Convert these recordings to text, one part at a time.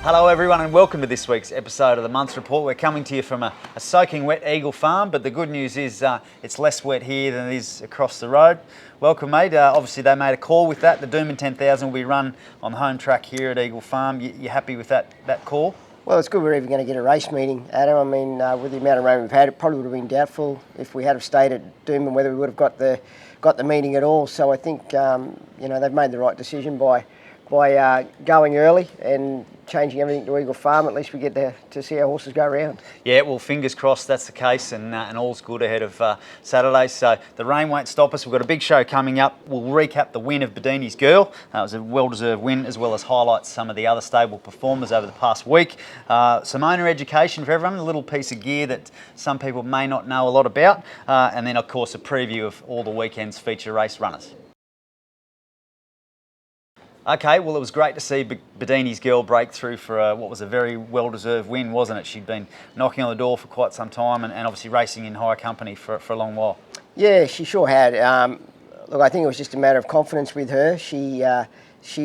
Hello everyone and welcome to this week's episode of the Munce Report. We're coming to you from a soaking wet Eagle farm, but the good news is it's less wet here than it is across the road. Welcome mate, obviously they made a call with that. The Doomben 10,000 will be run on the home track here at Eagle Farm. You happy with that call? Well, it's good we're even going to get a race meeting, Adam. I mean, with the amount of rain we've had, it probably would have been doubtful if we had have stayed at Doomben whether we would have got the meeting at all. So I think they've made the right decision by going early and changing everything to Eagle Farm. At least we get to see our horses go around. Yeah, well, fingers crossed that's the case, and all's good ahead of Saturday. So the rain won't stop us. We've got a big show coming up. We'll recap the win of Bedini's Girl. It was a well-deserved win, as well as highlight some of the other stable performers over the past week. Some owner education for everyone, a little piece of gear that some people may not know a lot about, and then of course a preview of all the weekend's feature race runners. Okay, well, it was great to see Bedini's Girl break through for what was a very well-deserved win, wasn't it? She'd been knocking on the door for quite some time and obviously racing in higher company for a long while. Yeah, she sure had. Look, I think it was just a matter of confidence with her. She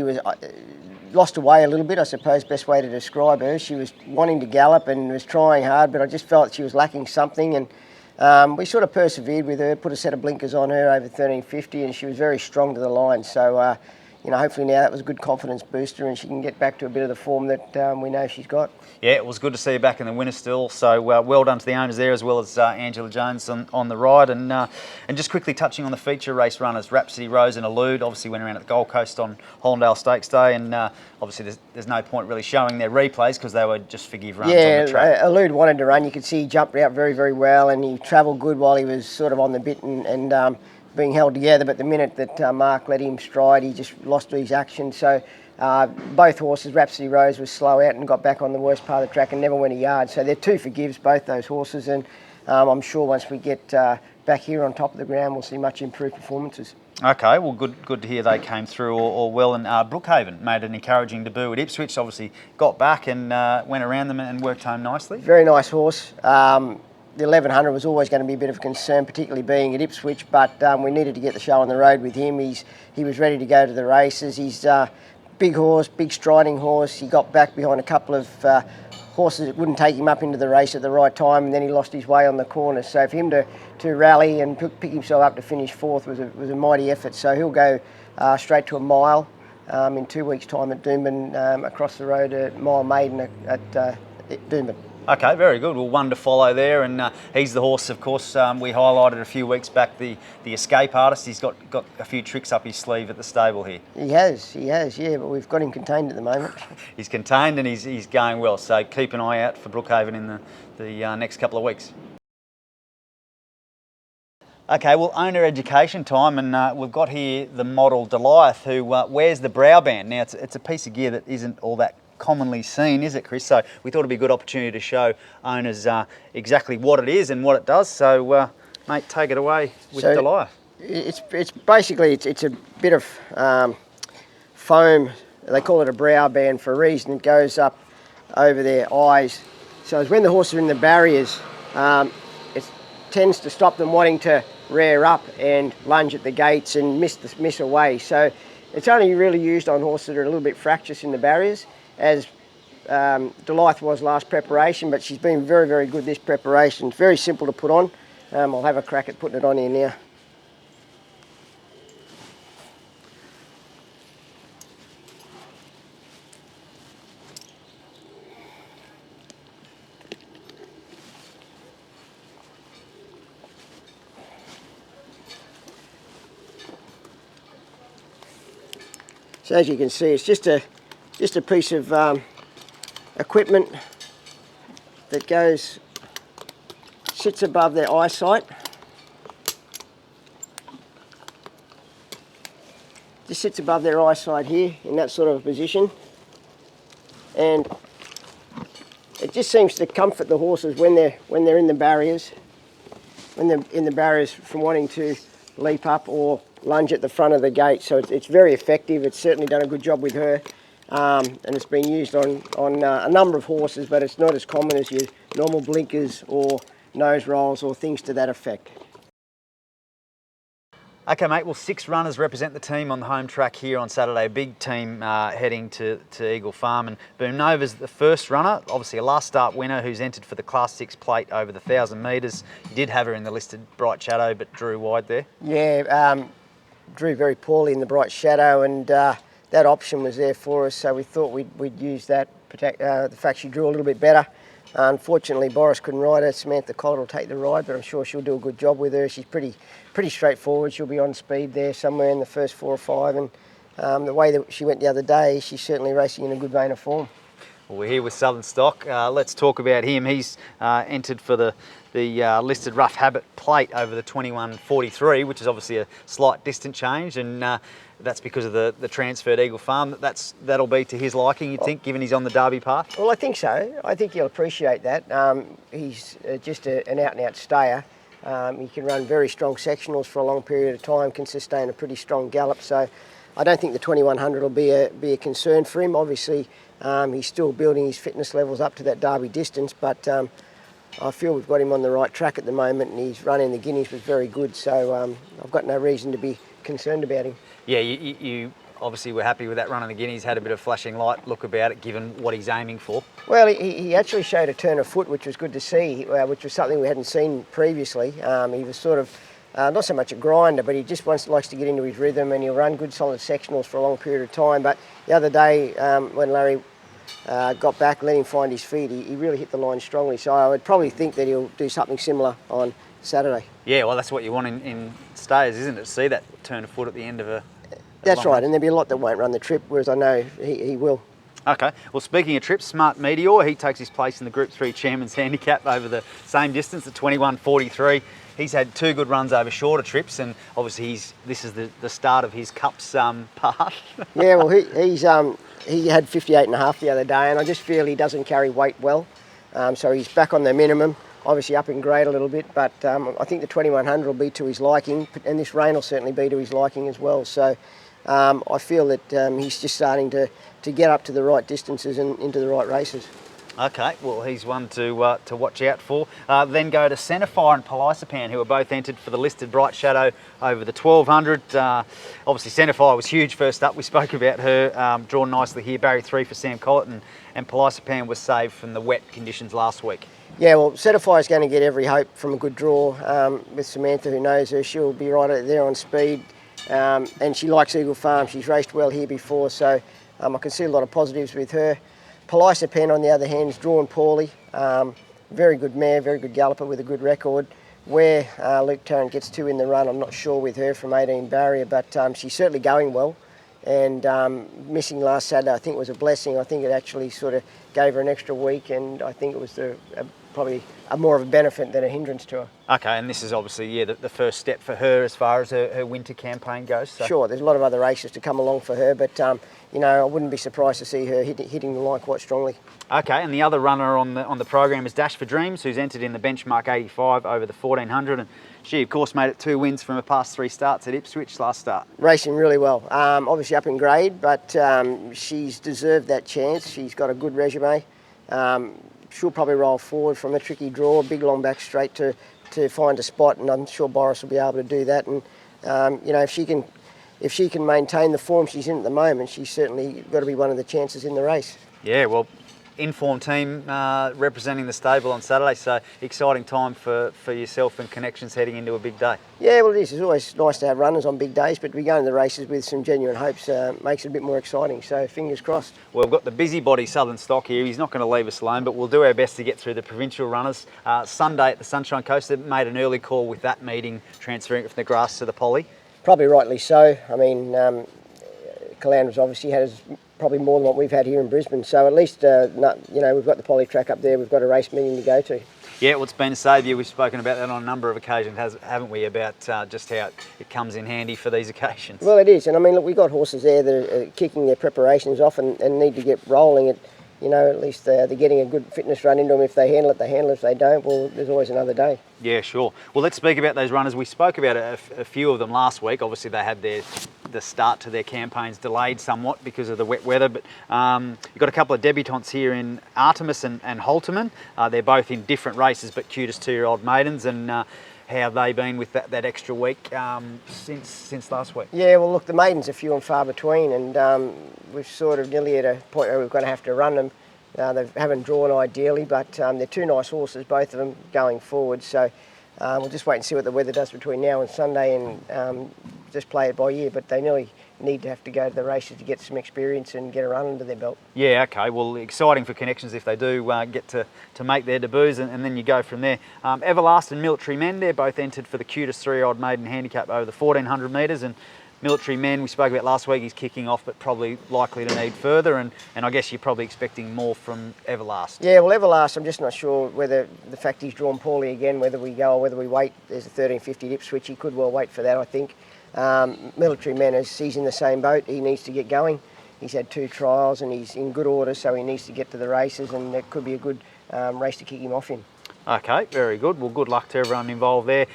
was lost her way a little bit, I suppose, best way to describe her. She was wanting to gallop and was trying hard, but I just felt she was lacking something, and we sort of persevered with her, put a set of blinkers on her over 1350, and she was very strong to the line. So, hopefully now that was a good confidence booster and she can get back to a bit of the form that we know she's got. Yeah, it was good to see her back in the winner still. So well done to the owners there, as well as Angela Jones on the ride. And just quickly touching on the feature race runners, Rhapsody Rose and Elude obviously went around at the Gold Coast on Hollandale Stakes Day, and obviously there's no point really showing their replays because they were just forgive runs on the track. Yeah, Elude wanted to run. You could see he jumped out very, very well, and he travelled good while he was sort of on the bit and being held together, but the minute that Mark let him stride, he just lost his action. So both horses, Rhapsody Rose was slow out and got back on the worst part of the track and never went a yard. So they're two forgives, both those horses, and I'm sure once we get back here on top of the ground, we'll see much improved performances. Okay, well, good to hear they came through all well. And Brookhaven made an encouraging debut at Ipswich, obviously got back and went around them and worked home nicely. Very nice horse. The 1100 was always going to be a bit of a concern, particularly being at Ipswich, but we needed to get the show on the road with him. He was ready to go to the races. He's a big horse, big striding horse. He got back behind a couple of horses that wouldn't take him up into the race at the right time, and then he lost his way on the corner. So for him to rally and pick himself up to finish fourth was a mighty effort. So he'll go straight to a mile in 2 weeks' time at Doomben, across the road at Mile Maiden at Doomben. Okay, very good. Well, one to follow there, and he's the horse, of course, we highlighted a few weeks back, the escape artist. He's got a few tricks up his sleeve at the stable here. He has, yeah, but we've got him contained at the moment. He's contained and he's going well, so keep an eye out for Brookhaven in the next couple of weeks. Okay, well, owner education time, and we've got here the model Goliath, who wears the brow band. Now, it's a piece of gear that isn't all that commonly seen, is it, Chris? So we thought it'd be a good opportunity to show owners exactly what it is and what it does. So, mate, take it away with Goliath. It's basically it's a bit of foam. They call it a brow band for a reason. It goes up over their eyes. So as when the horses are in the barriers, it tends to stop them wanting to rear up and lunge at the gates and miss away. So it's only really used on horses that are a little bit fractious in the barriers, as Goliath was last preparation, but she's been very, very good this preparation. It's very simple to put on. I'll have a crack at putting it on here now. So as you can see, it's just a piece of equipment that sits above their eyesight. Just sits above their eyesight here in that sort of position, and it just seems to comfort the horses when they're in the barriers, from wanting to leap up or lunge at the front of the gate. So it's very effective. It's certainly done a good job with her, and it's been used on a number of horses, but it's not as common as your normal blinkers or nose rolls or things to that effect. Okay, mate. Well, 6 runners represent the team on the home track here on Saturday. A big team heading to Eagle Farm. And Boom Nova's the first runner, obviously a last start winner who's entered for the Class 6 plate over the 1,000 metres. You did have her in the listed Bright Shadow, but drew wide there. Yeah, drew very poorly in the Bright Shadow, and that option was there for us, so we thought we'd use that, the fact she drew a little bit better. Unfortunately, Boris couldn't ride her. Samantha Collett will take the ride, but I'm sure she'll do a good job with her. She's pretty straightforward. She'll be on speed there somewhere in the first 4 or 5, and the way that she went the other day, she's certainly racing in a good vein of form. Well, we're here with Southern Stock. Let's talk about him. He's entered for the listed Rough Habit plate over the 21.43, which is obviously a slight distance change, and that's because of the transferred Eagle Farm. That'll be to his liking, you'd think, given he's on the Derby path? Well, I think so. I think he'll appreciate that. He's just an out-and-out stayer. He can run very strong sectionals for a long period of time, can sustain a pretty strong gallop, so I don't think the 2100 will be a concern for him. Obviously, he's still building his fitness levels up to that Derby distance, but I feel we've got him on the right track at the moment, and his run in the Guineas was very good, so I've got no reason to be concerned about him. Yeah, you obviously were happy with that run in the Guineas, had a bit of flashing light look about it, given what he's aiming for. Well, he actually showed a turn of foot, which was good to see, which was something we hadn't seen previously. He was sort of, not so much a grinder, but he just likes to get into his rhythm, and he'll run good solid sectionals for a long period of time. But the other day, when Larry got back, let him find his feet, he really hit the line strongly. So I would probably think that he'll do something similar on Saturday. Yeah, well, that's what you want in stayers, isn't it? To see that turn of foot at the end of a That's right, and there'll be a lot that won't run the trip, whereas I know he will. Okay, well, speaking of trips, Smart Meteor, he takes his place in the Group 3 Chairman's Handicap over the same distance at 21.43. He's had 2 good runs over shorter trips, and obviously this is the start of his Cups path. Yeah, well, he had 58.5 the other day, and I just feel he doesn't carry weight well, so he's back on the minimum. Obviously up in grade a little bit, but I think the 2100 will be to his liking, and this rain will certainly be to his liking as well. So I feel that he's just starting to get up to the right distances and into the right races. Okay, well, he's one to watch out for. Then go to Centrefire and Polysopam, who are both entered for the listed Bright Shadow over the 1200. Obviously, Centrefire was huge first up. We spoke about her, drawn nicely here, barrier 3 for Sam Collett, and Polysopam was saved from the wet conditions last week. Yeah, well, Centrefire is going to get every hope from a good draw with Samantha, who knows her. She'll be right there on speed, and she likes Eagle Farm. She's raced well here before, so I can see a lot of positives with her. Polysopam, on the other hand, is drawn poorly. Very good mare, very good galloper with a good record. Where Luke Tarrant gets to in the run, I'm not sure with her from 18 barrier, but she's certainly going well. And missing last Saturday, I think, was a blessing. I think it actually sort of gave her an extra week, and I think it was probably more of a benefit than a hindrance to her. Okay, and this is obviously the first step for her as far as her winter campaign goes. So. Sure, there's a lot of other races to come along for her, but I wouldn't be surprised to see her hitting the line quite strongly. Okay, and the other runner on the program is Dash for Dreams, who's entered in the benchmark 85 over the 1400, and she, of course, made it 2 wins from her past 3 starts at Ipswich last start. Racing really well, obviously up in grade, but she's deserved that chance. She's got a good resume. She'll probably roll forward from a tricky draw, big long back straight to find a spot, and I'm sure Boris will be able to do that. And if she can maintain the form she's in at the moment, she's certainly got to be one of the chances in the race. Yeah, well, informed team representing the stable on Saturday, so exciting time for yourself and Connections heading into a big day. Yeah, well, it is. It's always nice to have runners on big days, but we go into the races with some genuine hopes makes it a bit more exciting, so fingers crossed. Well, we've got the busybody Southern Stock here. He's not going to leave us alone, but we'll do our best to get through the provincial runners. Sunday at the Sunshine Coast, they made an early call with that meeting, transferring it from the grass to the poly. Probably rightly so. I mean, Calandra's obviously has probably more than what we've had here in Brisbane. So at least, we've got the poly track up there. We've got a race meeting to go to. Yeah, well, it's been a saviour. We've spoken about that on a number of occasions, haven't we, about just how it comes in handy for these occasions. Well, it is. And I mean, look, we've got horses there that are kicking their preparations off and need to get rolling. At least they're getting a good fitness run into them. If they handle it, they handle it. If they don't, well, there's always another day. Yeah, sure. Well, let's speak about those runners. We spoke about a few of them last week. Obviously, they had the start to their campaigns delayed somewhat because of the wet weather, but you've got a couple of debutantes here in Artemis and Holterman. They're both in different races, but cutest 2-year-old maidens, and how have they been with that extra week since last week? Yeah, well, look, the maidens are few and far between, and we're sort of nearly at a point where we're going to have to run them. They haven't drawn ideally, but they're two nice horses, both of them, going forward. So we'll just wait and see what the weather does between now and Sunday, and just play it by ear. But they nearly need to have to go to the races to get some experience and get a run under their belt. Yeah, okay. Well, exciting for Connections if they do get to make their debuts, and then you go from there. Everlast and Military Men, they're both entered for the cutest 3-year-old maiden handicap over the 1400 metres, and Military Men, we spoke about last week, he's kicking off, but probably likely to need further, and I guess you're probably expecting more from Everlast. Yeah, well, Everlast, I'm just not sure whether the fact he's drawn poorly again, whether we go or whether we wait. There's a 1350 dip switch, he could well wait for that, I think. Military Men, he's in the same boat, he needs to get going. He's had 2 trials and he's in good order, so he needs to get to the races, and it could be a good race to kick him off in. Okay, very good. Well, good luck to everyone involved there.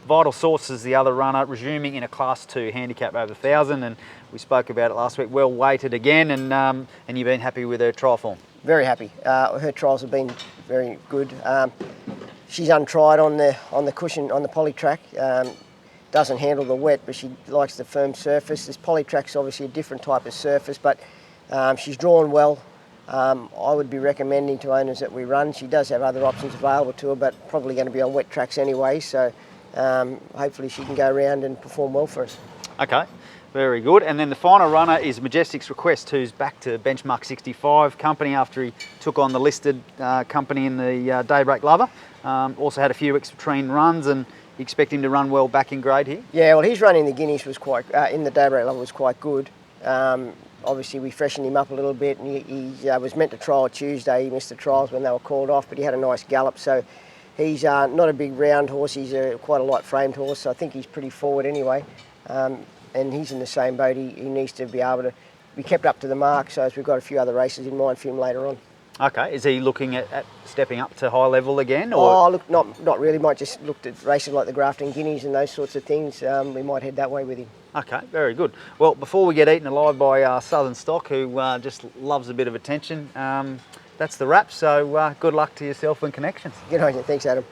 Vital Source is the other runner, resuming in a Class 2 handicap over 1,000, and we spoke about it last week. Well weighted again, and you've been happy with her trial form? Very happy. Her trials have been very good. She's untried on the cushion on the poly track. Doesn't handle the wet, but she likes the firm surface. This poly track's obviously a different type of surface, but she's drawn well. I would be recommending to owners that we run. She does have other options available to her, but probably going to be on wet tracks anyway, so hopefully she can go around and perform well for us. Okay, very good. And then the final runner is Majestic's Request, who's back to benchmark 65 company after he took on the listed company in the Daybreak Lover. Also had a few weeks between runs, and you expect him to run well back in grade here? Yeah, well, his run in the Guineas was quite, in the Daybreak Lover was quite good. Obviously, we freshened him up a little bit, and he was meant to trial Tuesday. He missed the trials when they were called off, but he had a nice gallop. So he's not a big round horse. He's quite a light framed horse, so I think he's pretty forward anyway. And he's in the same boat. He needs to be able to be kept up to the mark, so as we've got a few other races in mind for him later on. Okay, is he looking at stepping up to high level again? Or? Oh, look, not really. Might just look at races like the Grafton Guineas and those sorts of things. We might head that way with him. Okay, very good. Well, before we get eaten alive by Southern Stock, who just loves a bit of attention, that's the wrap. So good luck to yourself and Connections. Good on you. Thanks, Adam.